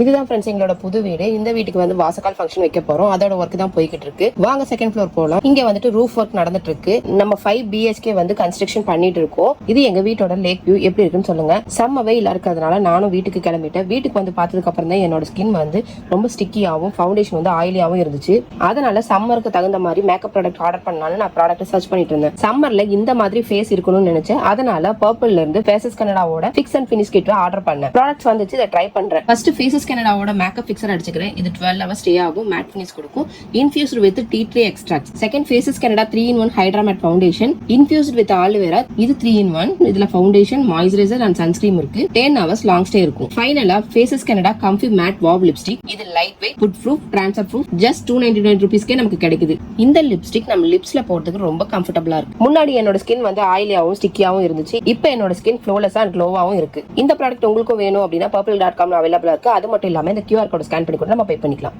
இதுதான் ஃப்ரெண்ட்ஸ் எங்களோட புது வீடு. இந்த வீட்டுக்கு வந்து வாசக்கால் ஃபங்க்ஷன் வைக்க போறோம். அதோட ஒர்க் தான் போய்கிட்டு இருக்கு. வாங்க செகண்ட் ஃப்ளோர் போலாம். இங்க வந்துட்டு ரூஃப் ஒர்க் நடந்துட்டு இருக்கு. நம்ம 5 BHK வந்து கன்ஸ்ட்ரக்ஷன் பண்ணிட்டு இருக்கோம். இது எங்க வீட்டோட லேக் வியூ. எப்படி இருக்குன்னு சொல்லுங்க. செம்ம வெயிலா இருக்கிறதுனால நானும் வீட்டுக்கு கிளம்பிட்டேன். வீட்டுக்கு வந்து பார்த்ததுக்கு அப்புறம் தான் என்னோட ஸ்கின் வந்து ரொம்ப ஸ்டிக்கியாகவும் ஃபவுண்டேஷன் வந்து ஆயிலியாகவும் இருந்துச்சு. அதனால சம்மருக்கு தகுந்த மாதிரி மேக்கப் ப்ராடக்ட் ஆர்டர் பண்ணாலும் நான் ப்ராடக்ட் சர்ச் பண்ணிட்டு இருந்தேன். சம்மர்ல இந்த மாதிரி ஃபேஸ் இருக்கணும்னு நினைச்சேன். அதனால பர்பிள்ல இருந்து ஃபேசஸ் கனடாவோட fix and finish kit order பண்ணேன். ப்ராடக்ட்ஸ் வந்துச்சு, இதை ட்ரை பண்றேன். ஃபர்ஸ்ட் ஃபேசஸ் கனடாவோட மேக்கப் ஃபிக்சர் அடிச்சுக்கிறேன். இது 12 hours ஸ்டே ஆகும். மேட் ஃபினிஷ் கொடுக்கும். Infused with tea tree extract. Second Faces Canada 3-in-1 hydra matte foundation infused with aloe vera. இது 3-in-1. இதுல ஃபவுண்டேஷன், மாய்ஸ்சரைசர் அண்ட் சன்ஸ்கிரீம் இருக்கு. 10 hours லாங் ஸ்டே இருக்கும். ஃபைனலா Faces Canada comfy matte wow lipstick. இது light weight, food proof, transfer proof. Just 299 rupeesக்கே நமக்கு கிடைக்குது. இந்த லிப்ஸ்டிக் நம்ம லிப்ஸ்ல போடுறதுக்கு ரொம்ப கம்ஃபர்டபுளா இருக்கு. முன்னாடி என்னோட ஸ்கின் வந்து ஆயிலியாவும் ஸ்டிக்கியாவும் இருந்துச்சு. இப்போ என்னோட ஸ்கின் ஃப்ளோலெஸ்ஸா அண்ட் க்ளோவாவும் இருக்கு. இந்த ப்ராடக்ட் உங்களுக்கும் வேணும் அப்படின்னா purple.com அவைலபிளா இருக்கு. அது மட்டும் இல்லாம இந்த QR கோட் ஸ்கேன் பண்ணி கூட நம்ம பே பண்ணிக்கலாம்.